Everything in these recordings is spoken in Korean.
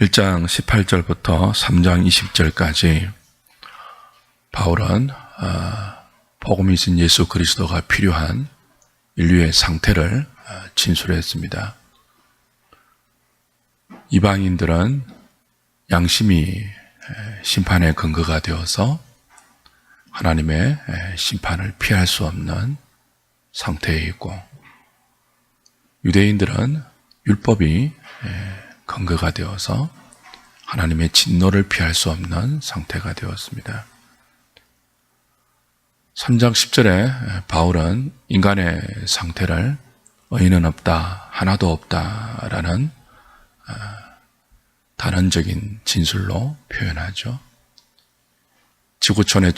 1장 18절부터 3장 20절까지 바울은 복음이신 예수 그리스도가 필요한 인류의 상태를 진술했습니다. 이방인들은 양심이 심판의 근거가 되어서 하나님의 심판을 피할 수 없는 상태에 있고, 유대인들은 율법이 근거가 되어서 하나님의 진노를 피할 수 없는 상태가 되었습니다. 3장 10절에 바울은 인간의 상태를 의인은 없다, 하나도 없다라는 단언적인 진술로 표현하죠. 지구촌에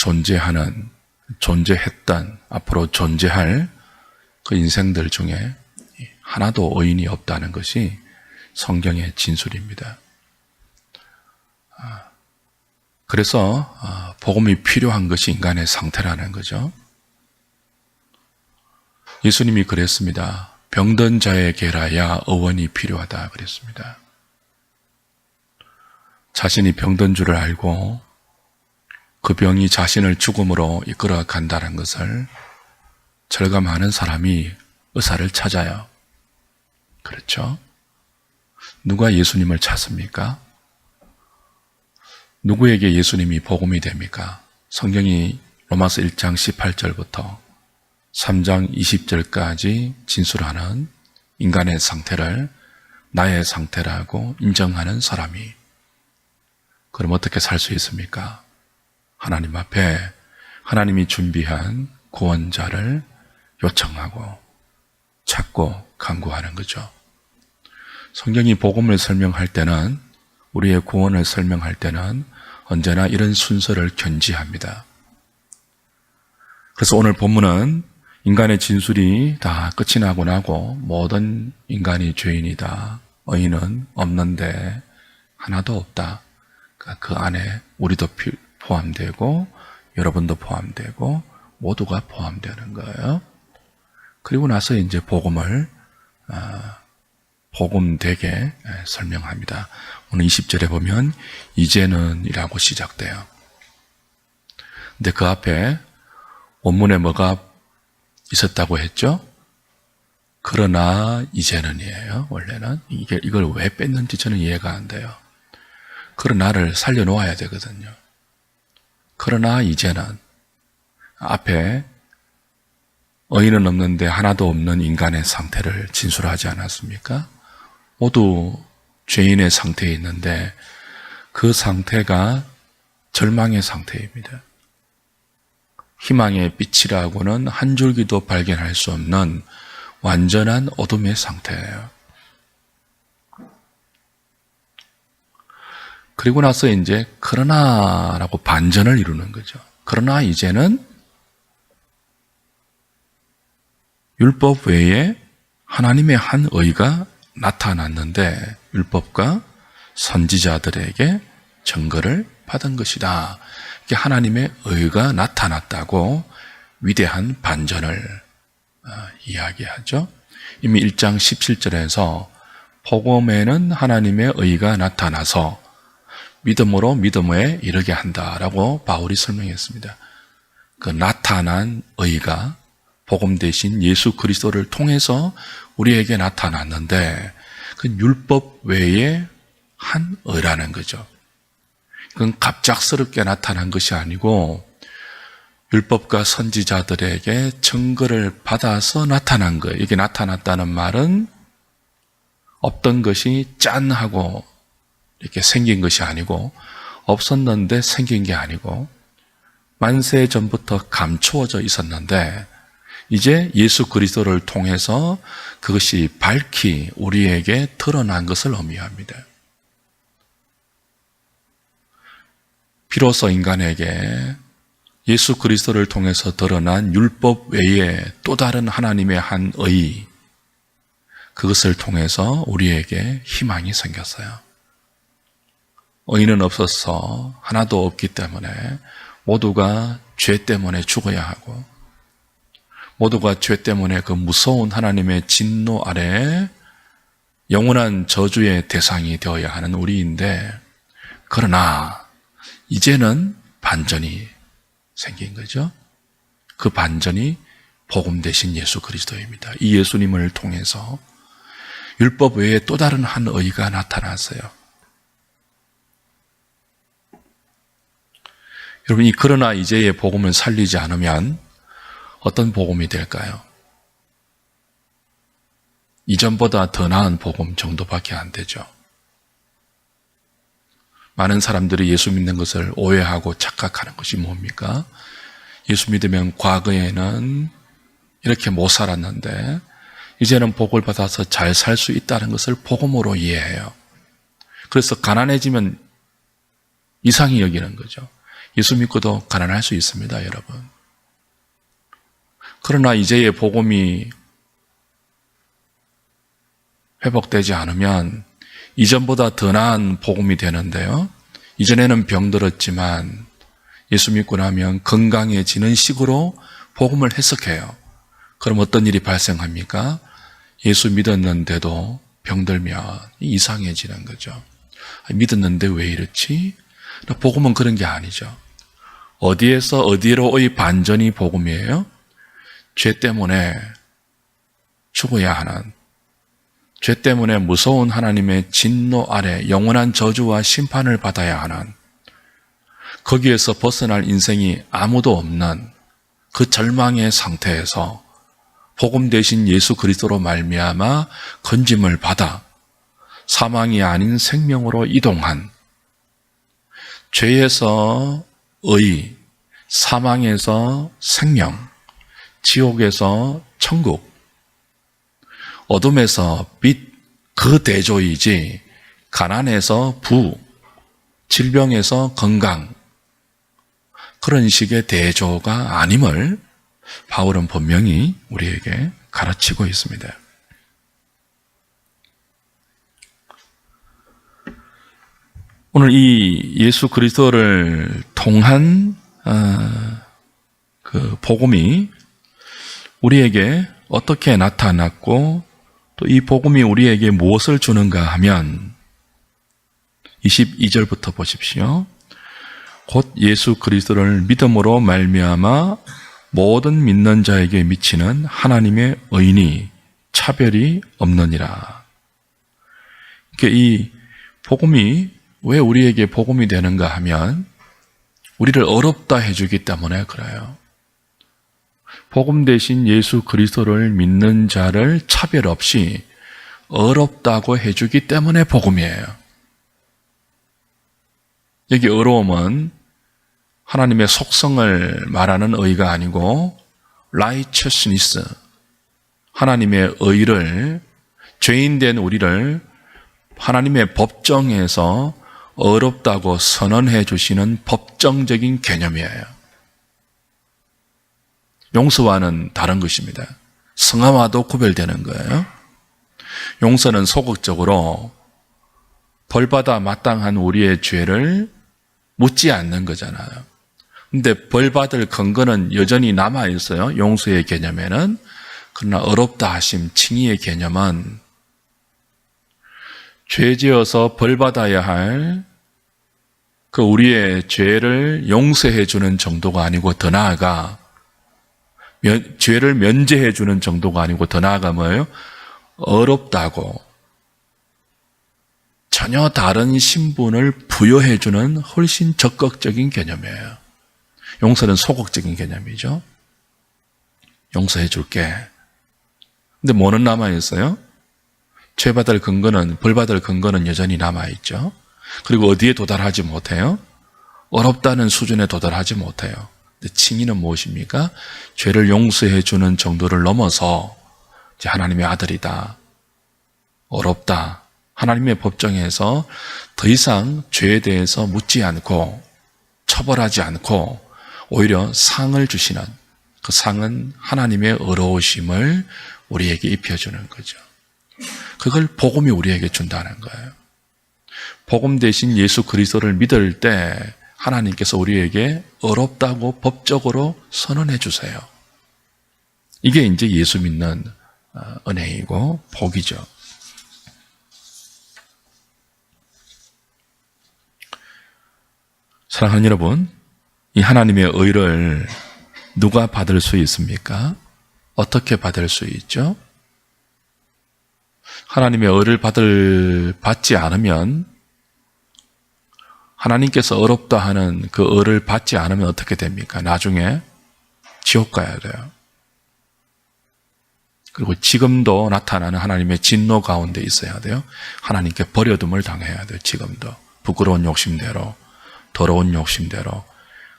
존재했던, 앞으로 존재할 그 인생들 중에 하나도 의인이 없다는 것이 성경의 진술입니다. 그래서 복음이 필요한 것이 인간의 상태라는 거죠. 예수님이 그랬습니다. 병든 자에게라야 의원이 필요하다 그랬습니다. 자신이 병든 줄을 알고 그 병이 자신을 죽음으로 이끌어 간다는 것을 절감하는 사람이 의사를 찾아요. 그렇죠? 누가 예수님을 찾습니까? 누구에게 예수님이 복음이 됩니까? 성경이 로마서 1장 18절부터 3장 20절까지 진술하는 인간의 상태를 나의 상태라고 인정하는 사람이, 그럼 어떻게 살 수 있습니까? 하나님 앞에 하나님이 준비한 구원자를 요청하고 찾고 간구하는 거죠. 성경이 복음을 설명할 때는, 우리의 구원을 설명할 때는 언제나 이런 순서를 견지합니다. 그래서 오늘 본문은 인간의 진술이 다 끝이 나고 모든 인간이 죄인이다, 의인은 없는데 하나도 없다. 그 안에 우리도 포함되고 여러분도 포함되고 모두가 포함되는 거예요. 그리고 나서 이제 복음을 복음되게 설명합니다. 오늘 20절에 보면 이제는 이라고 시작돼요. 근데 그 앞에 원문에 뭐가 있었다고 했죠? 그러나 이제는이에요. 원래는 이걸 왜 뺐는지 저는 이해가 안 돼요. 그러나를 살려놓아야 되거든요. 그러나 이제는, 앞에 의인은 없는데 하나도 없는 인간의 상태를 진술하지 않았습니까? 모두 죄인의 상태에 있는데 그 상태가 절망의 상태입니다. 희망의 빛이라고는 한 줄기도 발견할 수 없는 완전한 어둠의 상태예요. 그리고 나서 이제 그러나라고 반전을 이루는 거죠. 그러나 이제는 율법 외에 하나님의 한 의가 나타났는데 율법과 선지자들에게 증거를 받은 것이다. 이게 하나님의 의가 나타났다고 위대한 반전을 이야기하죠. 이미 1장 17절에서 복음에는 하나님의 의가 나타나서 믿음으로 믿음에 이르게 한다라고 바울이 설명했습니다. 그 나타난 의가 복음 대신 예수 그리스도를 통해서 우리에게 나타났는데 그 율법 외에 한 의라는 거죠. 그건 갑작스럽게 나타난 것이 아니고 율법과 선지자들에게 증거를 받아서 나타난 거예요. 이게 나타났다는 말은 없던 것이 짠 하고 이렇게 생긴 것이 아니고, 없었는데 생긴 게 아니고, 만세 전부터 감추어져 있었는데 이제 예수 그리스도를 통해서 그것이 밝히 우리에게 드러난 것을 의미합니다. 비로소 인간에게 예수 그리스도를 통해서 드러난 율법 외에 또 다른 하나님의 한 의, 그것을 통해서 우리에게 희망이 생겼어요. 의인은 없어서 하나도 없기 때문에 모두가 죄 때문에 죽어야 하고, 모두가 죄 때문에 그 무서운 하나님의 진노 아래 영원한 저주의 대상이 되어야 하는 우리인데, 그러나 이제는 반전이 생긴 거죠. 그 반전이 복음 대신 예수 그리스도입니다. 이 예수님을 통해서 율법 외에 또 다른 한 의가 나타났어요. 여러분, 이 그러나 이제의 복음을 살리지 않으면 어떤 복음이 될까요? 이전보다 더 나은 복음 정도밖에 안 되죠. 많은 사람들이 예수 믿는 것을 오해하고 착각하는 것이 뭡니까? 예수 믿으면 과거에는 이렇게 못 살았는데 이제는 복을 받아서 잘 살 수 있다는 것을 복음으로 이해해요. 그래서 가난해지면 이상히 여기는 거죠. 예수 믿고도 가난할 수 있습니다, 여러분. 그러나 이제의 복음이 회복되지 않으면 이전보다 더 나은 복음이 되는데요. 이전에는 병들었지만 예수 믿고 나면 건강해지는 식으로 복음을 해석해요. 그럼 어떤 일이 발생합니까? 예수 믿었는데도 병들면 이상해지는 거죠. 믿었는데 왜 이렇지? 복음은 그런 게 아니죠. 어디에서 어디로의 반전이 복음이에요? 죄 때문에 죽어야 하는, 죄 때문에 무서운 하나님의 진노 아래 영원한 저주와 심판을 받아야 하는, 거기에서 벗어날 인생이 아무도 없는 그 절망의 상태에서 복음 대신 예수 그리스도로 말미암아 건짐을 받아 사망이 아닌 생명으로 이동한, 죄에서 의, 사망에서 생명, 지옥에서 천국, 어둠에서 빛, 그 대조이지 가난에서 부, 질병에서 건강, 그런 식의 대조가 아님을 바울은 분명히 우리에게 가르치고 있습니다. 오늘 이 예수 그리스도를 통한 그 복음이 우리에게 어떻게 나타났고 또 이 복음이 우리에게 무엇을 주는가 하면 22절부터 보십시오. 곧 예수 그리스도를 믿음으로 말미암아 모든 믿는 자에게 미치는 하나님의 의인이 차별이 없느니라. 이 복음이 왜 우리에게 복음이 되는가 하면 우리를 어렵다 해주기 때문에 그래요. 복음 대신 예수 그리스도를 믿는 자를 차별 없이 어렵다고 해주기 때문에 복음이에요. 여기 어려움은 하나님의 속성을 말하는 의가 아니고 righteousness, 하나님의 의를, 죄인된 우리를 하나님의 법정에서 어렵다고 선언해 주시는 법정적인 개념이에요. 용서와는 다른 것입니다. 성화와도 구별되는 거예요. 용서는 소극적으로 벌받아 마땅한 우리의 죄를 묻지 않는 거잖아요. 근데 벌받을 근거는 여전히 남아있어요. 용서의 개념에는. 그러나 어렵다 하심, 칭의의 개념은 죄 지어서 벌받아야 할 그 우리의 죄를 용서해 주는 정도가 아니고 더 나아가 죄를 면제해 주는 정도가 아니고 더 나아가 뭐예요? 어렵다고 전혀 다른 신분을 부여해 주는 훨씬 적극적인 개념이에요. 용서는 소극적인 개념이죠. 용서해 줄게. 근데 뭐는 남아있어요? 죄받을 근거는, 벌받을 근거는 여전히 남아있죠. 그리고 어디에 도달하지 못해요? 어렵다는 수준에 도달하지 못해요. 근데 칭의는 무엇입니까? 죄를 용서해 주는 정도를 넘어서 이제 하나님의 아들이다. 어렵다. 하나님의 법정에서 더 이상 죄에 대해서 묻지 않고 처벌하지 않고 오히려 상을 주시는, 그 상은 하나님의 의로우심을 우리에게 입혀주는 거죠. 그걸 복음이 우리에게 준다는 거예요. 복음 대신 예수 그리스도를 믿을 때 하나님께서 우리에게 어렵다고 법적으로 선언해 주세요. 이게 이제 예수 믿는 은혜이고 복이죠. 사랑하는 여러분, 이 하나님의 의를 누가 받을 수 있습니까? 어떻게 받을 수 있죠? 하나님의 의를 받지 않으면, 하나님께서 의롭다 하는 그 의를 받지 않으면 어떻게 됩니까? 나중에 지옥 가야 돼요. 그리고 지금도 나타나는 하나님의 진노 가운데 있어야 돼요. 하나님께 버려둠을 당해야 돼요. 지금도 부끄러운 욕심대로, 더러운 욕심대로,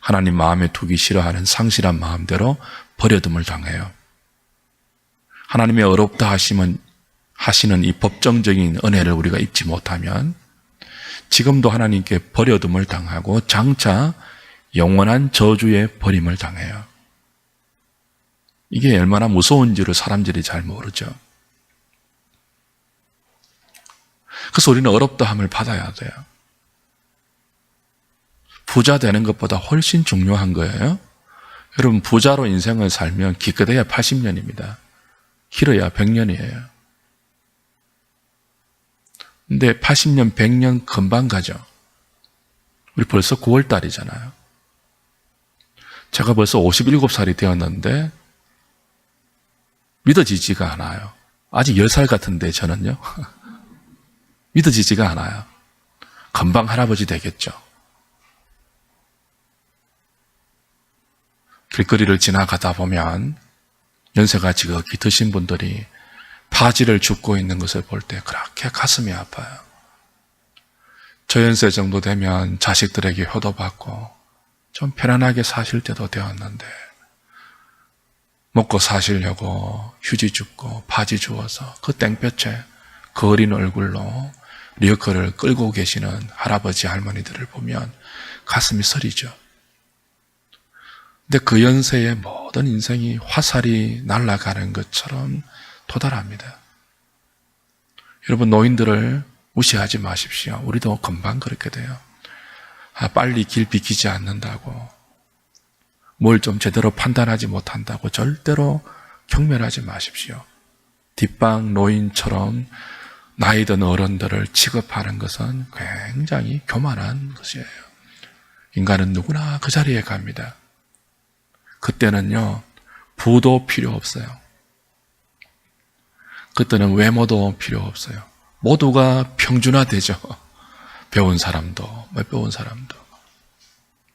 하나님 마음에 두기 싫어하는 상실한 마음대로 버려둠을 당해요. 하나님의 의롭다 하시는 이 법정적인 은혜를 우리가 입지 못하면 지금도 하나님께 버려둠을 당하고 장차 영원한 저주의 버림을 당해요. 이게 얼마나 무서운지를 사람들이 잘 모르죠. 그래서 우리는 의롭다함을 받아야 돼요. 부자 되는 것보다 훨씬 중요한 거예요. 여러분, 부자로 인생을 살면 기껏해야 80년입니다. 길어야 100년이에요. 근데 80년, 100년 금방 가죠. 우리 벌써 9월 달이잖아요. 제가 벌써 57살이 되었는데 믿어지지가 않아요. 아직 10살 같은데 저는요. 믿어지지가 않아요. 금방 할아버지 되겠죠. 길거리를 지나가다 보면 연세가 지극히 드신 분들이 바지를 줍고 있는 것을 볼 때 그렇게 가슴이 아파요. 저 연세 정도 되면 자식들에게 효도받고 좀 편안하게 사실 때도 되었는데 먹고 사시려고 휴지 줍고 바지 주어서 그 땡볕에 그 어린 얼굴로 리어커를 끌고 계시는 할아버지 할머니들을 보면 가슴이 서리죠. 근데 그 연세의 모든 인생이 화살이 날아가는 것처럼 도달합니다. 여러분, 노인들을 무시하지 마십시오. 우리도 금방 그렇게 돼요. 빨리 길 비키지 않는다고, 뭘 좀 제대로 판단하지 못한다고 절대로 경멸하지 마십시오. 뒷방 노인처럼 나이 든 어른들을 취급하는 것은 굉장히 교만한 것이에요. 인간은 누구나 그 자리에 갑니다. 그때는요, 부도 필요 없어요. 그때는 외모도 필요 없어요. 모두가 평준화되죠. 배운 사람도, 못 배운 사람도,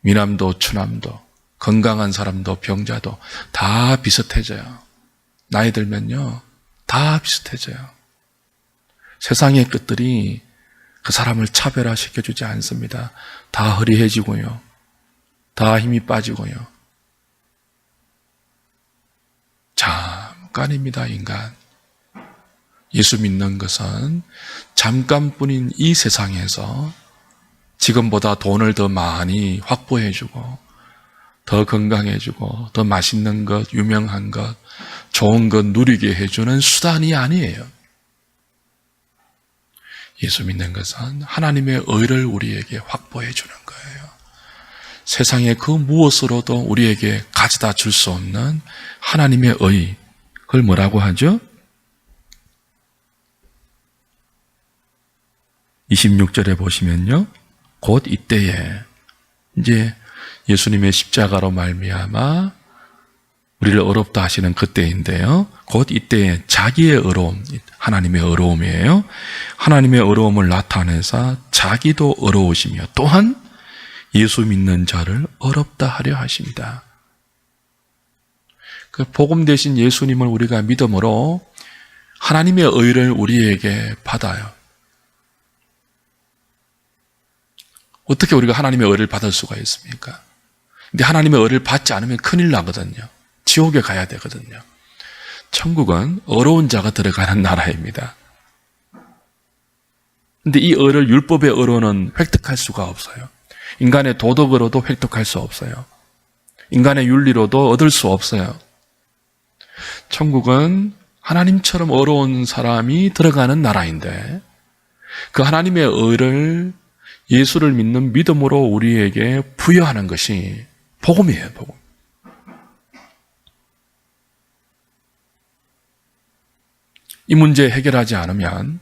미남도, 추남도, 건강한 사람도, 병자도 다 비슷해져요. 나이 들면요, 다 비슷해져요. 세상의 끝들이 그 사람을 차별화시켜주지 않습니다. 다 허리해지고요, 다 힘이 빠지고요. 잠깐입니다, 인간. 예수 믿는 것은 잠깐뿐인 이 세상에서 지금보다 돈을 더 많이 확보해주고, 더 건강해주고, 더 맛있는 것, 유명한 것, 좋은 것 누리게 해주는 수단이 아니에요. 예수 믿는 것은 하나님의 의를 우리에게 확보해 주는 거예요. 세상의 그 무엇으로도 우리에게 가져다 줄 수 없는 하나님의 의, 그걸 뭐라고 하죠? 26절에 보시면요, 곧 이때에, 이제 예수님의 십자가로 말미암아 우리를 의롭다 하시는 그때인데요, 곧 이때에 자기의 의로움, 하나님의 의로움이에요. 하나님의 의로움을 나타내사 자기도 의로우시며 또한 예수 믿는 자를 의롭다 하려 하십니다. 그 복음 되신 예수님을 우리가 믿음으로 하나님의 의를 우리에게 받아요. 어떻게 우리가 하나님의 의를 받을 수가 있습니까? 근데 하나님의 의를 받지 않으면 큰일 나거든요. 지옥에 가야 되거든요. 천국은 의로운 자가 들어가는 나라입니다. 근데 이 의를 율법의 의로는 획득할 수가 없어요. 인간의 도덕으로도 획득할 수 없어요. 인간의 윤리로도 얻을 수 없어요. 천국은 하나님처럼 의로운 사람이 들어가는 나라인데 그 하나님의 의를 예수를 믿는 믿음으로 우리에게 부여하는 것이 복음이에요, 복음. 이 문제 해결하지 않으면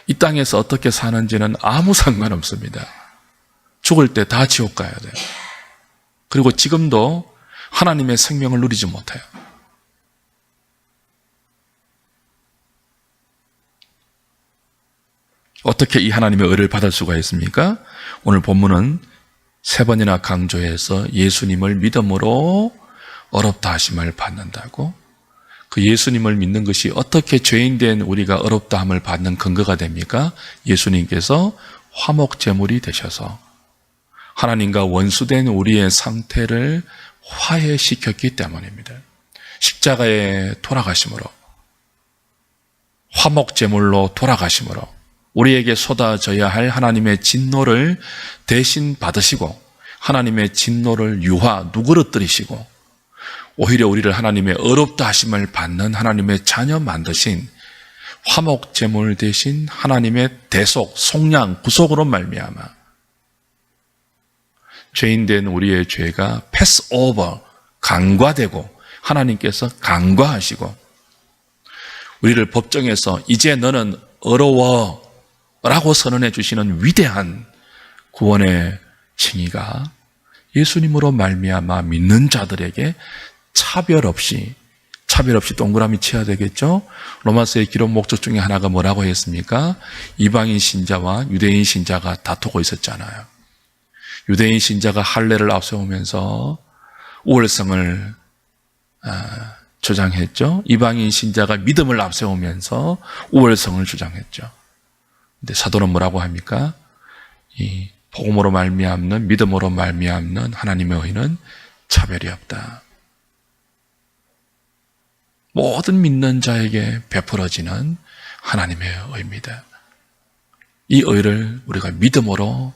이 땅에서 어떻게 사는지는 아무 상관없습니다. 죽을 때 다 지옥 가야 돼요. 그리고 지금도 하나님의 생명을 누리지 못해요. 어떻게 이 하나님의 의를 받을 수가 있습니까? 오늘 본문은 3번이나 강조해서 예수님을 믿음으로 어렵다 하심을 받는다고. 그 예수님을 믿는 것이 어떻게 죄인된 우리가 어렵다 함을 받는 근거가 됩니까? 예수님께서 화목제물이 되셔서 하나님과 원수된 우리의 상태를 화해시켰기 때문입니다. 십자가에 돌아가심으로, 화목제물로 돌아가심으로 우리에게 쏟아져야 할 하나님의 진노를 대신 받으시고 하나님의 진노를 누그러뜨리시고 오히려 우리를 하나님의 어렵다 하심을 받는 하나님의 자녀 만드신 화목제물 대신 하나님의 대속, 속량, 구속으로 말미암아 죄인된 우리의 죄가 패스오버, 간과되고 하나님께서 간과하시고 우리를 법정에서 이제 너는 어려워 라고 선언해 주시는 위대한 구원의 칭의가 예수님으로 말미암아 믿는 자들에게 차별 없이 동그라미 쳐야 되겠죠? 로마서의 기록 목적 중에 하나가 뭐라고 했습니까? 이방인 신자와 유대인 신자가 다투고 있었잖아요. 유대인 신자가 할례를 앞세우면서 우월성을 주장했죠. 이방인 신자가 믿음을 앞세우면서 우월성을 주장했죠. 근데 사도는 뭐라고 합니까? 이 복음으로 말미암는, 믿음으로 말미암는 하나님의 의는 차별이 없다. 모든 믿는 자에게 베풀어지는 하나님의 의입니다. 이 의를 우리가 믿음으로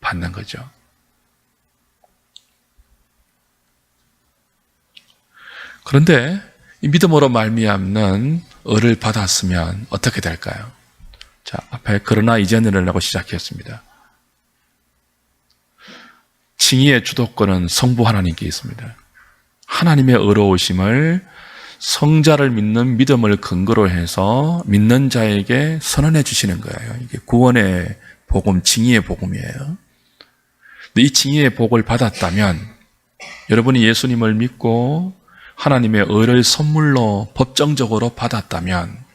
받는 거죠. 그런데 이 믿음으로 말미암는 의를 받았으면 어떻게 될까요? 자, 앞에 그러나 이제는이라고 시작했습니다. 칭의의 주도권은 성부 하나님께 있습니다. 하나님의 의로우심을 성자를 믿는 믿음을 근거로 해서 믿는 자에게 선언해 주시는 거예요. 이게 구원의 복음, 칭의의 복음이에요. 근데 이 칭의의 복을 받았다면 여러분이 예수님을 믿고 하나님의 의를 선물로 법정적으로 받았다면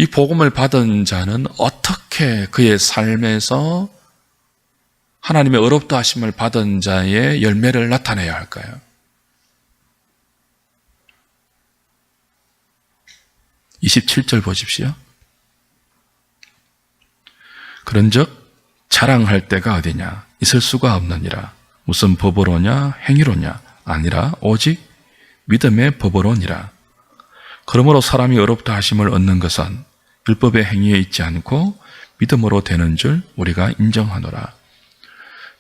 이 복음을 받은 자는 어떻게 그의 삶에서 하나님의 어렵다 하심을 받은 자의 열매를 나타내야 할까요? 27절 보십시오. 그런즉 자랑할 때가 어디냐? 있을 수가 없느니라. 무슨 법으로냐? 행위로냐? 아니라 오직 믿음의 법으로니라. 그러므로 사람이 어렵다 하심을 얻는 것은 율법의 행위에 있지 않고 믿음으로 되는 줄 우리가 인정하노라.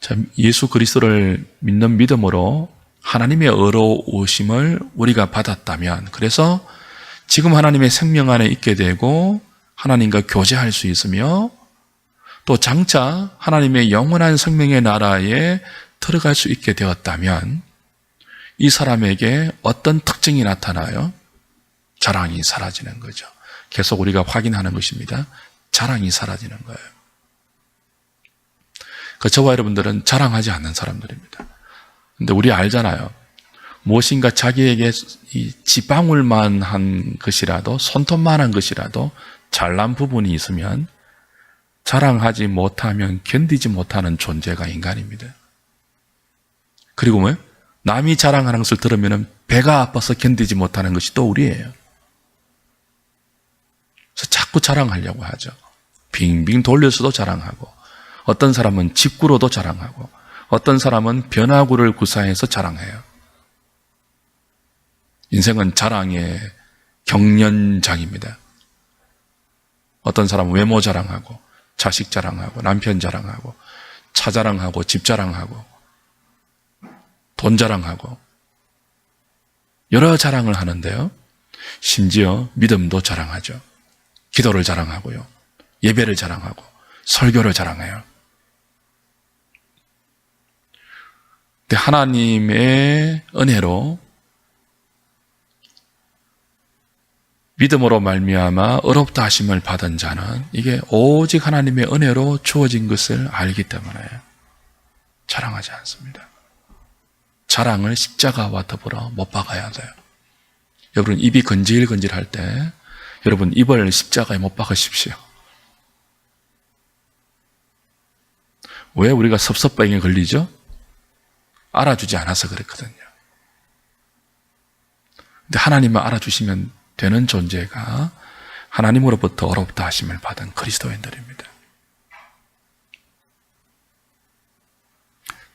자, 예수 그리스도를 믿는 믿음으로 하나님의 의로우심을 우리가 받았다면, 그래서 지금 하나님의 생명 안에 있게 되고 하나님과 교제할 수 있으며 또 장차 하나님의 영원한 생명의 나라에 들어갈 수 있게 되었다면 이 사람에게 어떤 특징이 나타나요? 자랑이 사라지는 거죠. 계속 우리가 확인하는 것입니다. 자랑이 사라지는 거예요. 저와 여러분들은 자랑하지 않는 사람들입니다. 근데 우리 알잖아요. 무엇인가 자기에게 이 지방울만 한 것이라도, 손톱만 한 것이라도 잘난 부분이 있으면 자랑하지 못하면 견디지 못하는 존재가 인간입니다. 그리고 뭐? 남이 자랑하는 것을 들으면 배가 아파서 견디지 못하는 것이 또 우리예요. 그래서 자꾸 자랑하려고 하죠. 빙빙 돌려서도 자랑하고, 어떤 사람은 직구로도 자랑하고, 어떤 사람은 변화구를 구사해서 자랑해요. 인생은 자랑의 경연장입니다. 어떤 사람은 외모 자랑하고, 자식 자랑하고, 남편 자랑하고, 차 자랑하고, 집 자랑하고, 돈 자랑하고, 여러 자랑을 하는데요. 심지어 믿음도 자랑하죠. 기도를 자랑하고요. 예배를 자랑하고, 설교를 자랑해요. 근데 하나님의 은혜로 믿음으로 말미암아 어렵다 하심을 받은 자는 이게 오직 하나님의 은혜로 주어진 것을 알기 때문에 자랑하지 않습니다. 자랑을 십자가와 더불어 못 박아야 돼요. 여러분 입이 건질건질할 때 여러분 입을 십자가에 못 박으십시오. 왜 우리가 섭섭병에 걸리죠? 알아주지 않아서 그랬거든요. 근데 하나님만 알아주시면 되는 존재가 하나님으로부터 어렵다 하심을 받은 그리스도인들입니다.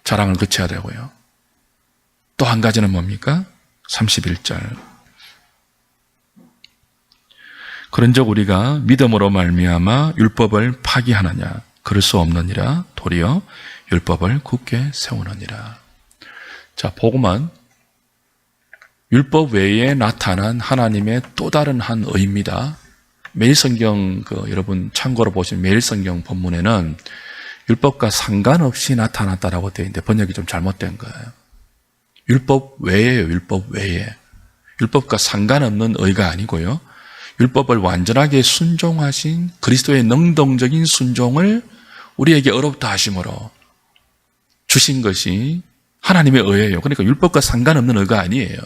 자랑을 그쳐야 되고요. 또 한 가지는 뭡니까? 31절. 그런즉 우리가 믿음으로 말미암아 율법을 파기하느냐? 그럴 수 없느니라. 도리어 율법을 굳게 세우느니라. 자, 복음은 율법 외에 나타난 하나님의 또 다른 한 의입니다. 매일 성경 여러분 참고로 보시면 매일 성경 본문에는 율법과 상관없이 나타났다라고 되어 있는데 번역이 좀 잘못된 거예요. 율법 외에요. 율법 외에. 율법과 상관없는 의가 아니고요. 율법을 완전하게 순종하신 그리스도의 능동적인 순종을 우리에게 어렵다 하심으로 주신 것이 하나님의 의예요. 그러니까 율법과 상관없는 의가 아니에요.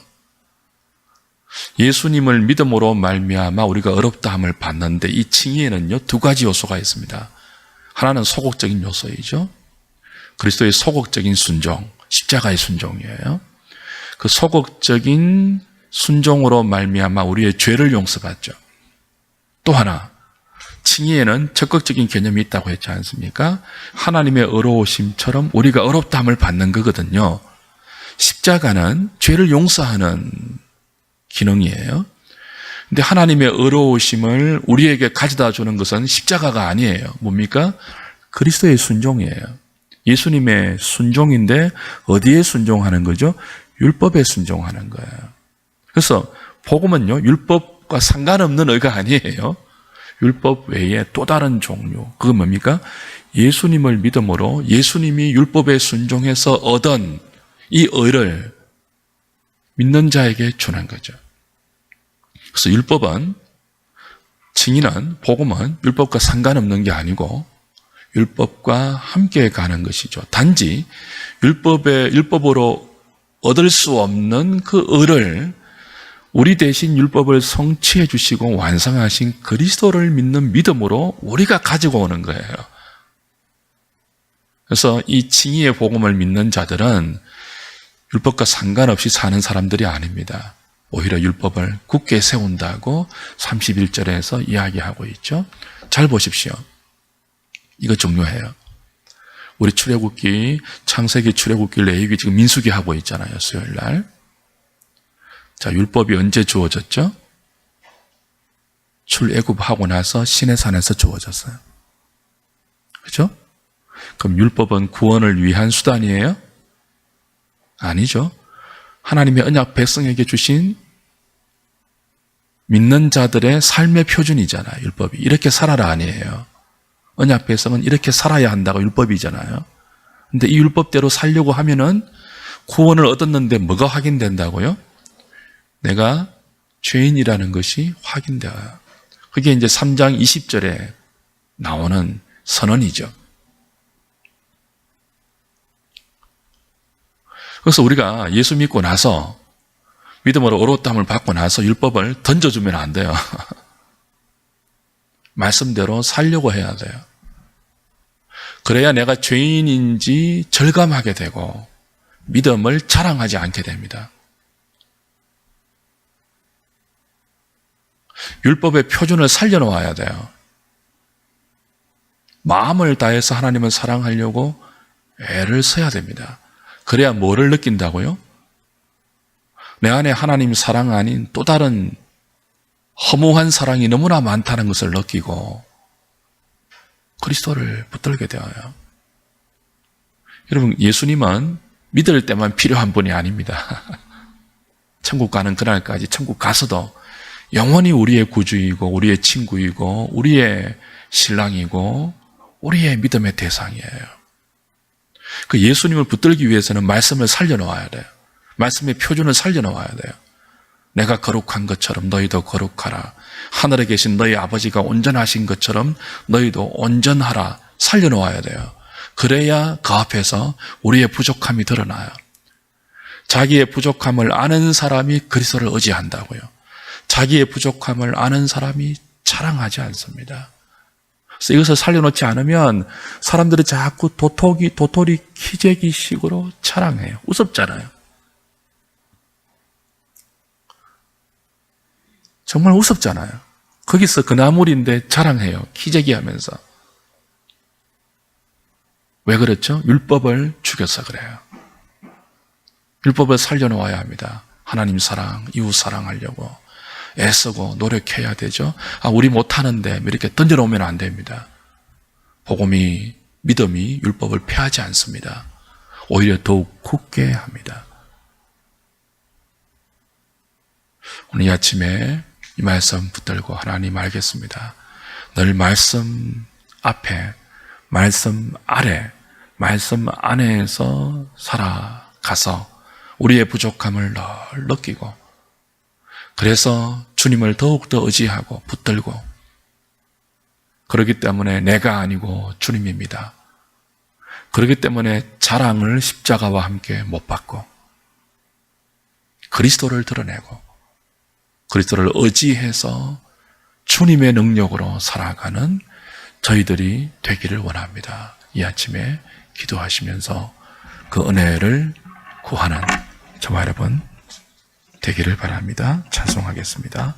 예수님을 믿음으로 말미암아 우리가 어렵다함을 받는데 이 칭의에는요 2가지 요소가 있습니다. 하나는 소극적인 요소이죠. 그리스도의 소극적인 순종, 십자가의 순종이에요. 그 소극적인 순종으로 말미암아 우리의 죄를 용서받죠. 또 하나, 칭의에는 적극적인 개념이 있다고 했지 않습니까? 하나님의 의로우심처럼 우리가 어렵다함을 받는 거거든요. 십자가는 죄를 용서하는 기능이에요. 근데 하나님의 의로우심을 우리에게 가져다 주는 것은 십자가가 아니에요. 뭡니까? 그리스도의 순종이에요. 예수님의 순종인데 어디에 순종하는 거죠? 율법에 순종하는 거예요. 그래서 복음은요, 율법과 상관없는 의가 아니에요. 율법 외에 또 다른 종류. 그건 뭡니까? 예수님을 믿음으로 예수님이 율법에 순종해서 얻은 이 의를 믿는 자에게 주는 거죠. 그래서 율법은, 칭의는, 복음은 율법과 상관없는 게 아니고 율법과 함께 가는 것이죠. 단지 율법으로 얻을 수 없는 그 의를 우리 대신 율법을 성취해 주시고 완성하신 그리스도를 믿는 믿음으로 우리가 가지고 오는 거예요. 그래서 이 칭의의 복음을 믿는 자들은 율법과 상관없이 사는 사람들이 아닙니다. 오히려 율법을 굳게 세운다고 31절에서 이야기하고 있죠. 잘 보십시오. 이거 중요해요. 우리 출애굽기, 창세기, 출애굽기, 레위기, 지금 민수기 하고 있잖아요. 수요일 날. 자, 율법이 언제 주어졌죠? 출애굽하고 나서 시내산에서 주어졌어요. 그렇죠? 그럼 율법은 구원을 위한 수단이에요? 아니죠. 하나님의 언약 백성에게 주신 믿는 자들의 삶의 표준이잖아요. 율법이. 이렇게 살아라 아니에요. 언약 백성은 이렇게 살아야 한다고 율법이잖아요. 근데 이 율법대로 살려고 하면은 구원을 얻었는데 뭐가 확인된다고요? 내가 죄인이라는 것이 확인되어요. 그게 이제 3장 20절에 나오는 선언이죠. 그래서 우리가 예수 믿고 나서 믿음으로 어렵다함을 받고 나서 율법을 던져주면 안 돼요. 말씀대로 살려고 해야 돼요. 그래야 내가 죄인인지 절감하게 되고 믿음을 자랑하지 않게 됩니다. 율법의 표준을 살려놓아야 돼요. 마음을 다해서 하나님을 사랑하려고 애를 써야 됩니다. 그래야 뭐를 느낀다고요? 내 안에 하나님 사랑 아닌 또 다른 허무한 사랑이 너무나 많다는 것을 느끼고 그리스도를 붙들게 되어요. 여러분, 예수님은 믿을 때만 필요한 분이 아닙니다. 천국 가는 그날까지 천국 가서도 영원히 우리의 구주이고 우리의 친구이고 우리의 신랑이고 우리의 믿음의 대상이에요. 그 예수님을 붙들기 위해서는 말씀을 살려놓아야 돼요. 말씀의 표준을 살려놓아야 돼요. 내가 거룩한 것처럼 너희도 거룩하라. 하늘에 계신 너희 아버지가 온전하신 것처럼 너희도 온전하라. 살려놓아야 돼요. 그래야 그 앞에서 우리의 부족함이 드러나요. 자기의 부족함을 아는 사람이 그리스도를 의지한다고요. 자기의 부족함을 아는 사람이 자랑하지 않습니다. 그래서 이것을 살려놓지 않으면 사람들이 자꾸 도토리 키재기 식으로 자랑해요. 우습잖아요. 정말 우습잖아요. 거기서 그 나물인데 자랑해요. 키재기 하면서. 왜 그렇죠? 율법을 죽여서 그래요. 율법을 살려놓아야 합니다. 하나님 사랑, 이웃 사랑하려고 애쓰고 노력해야 되죠. 우리 못하는데 이렇게 던져놓으면 안 됩니다. 복음이, 믿음이 율법을 폐하지 않습니다. 오히려 더욱 굳게 합니다. 오늘 이 아침에 이 말씀 붙들고 하나님 알겠습니다. 늘 말씀 앞에, 말씀 아래, 말씀 안에서 살아가서 우리의 부족함을 늘 느끼고 그래서 주님을 더욱더 의지하고 붙들고 그렇기 때문에 내가 아니고 주님입니다. 그렇기 때문에 자랑을 십자가와 함께 못 받고 그리스도를 드러내고 그리스도를 의지해서 주님의 능력으로 살아가는 저희들이 되기를 원합니다. 이 아침에 기도하시면서 그 은혜를 구하는 저와 여러분 되기를 바랍니다. 찬송하겠습니다.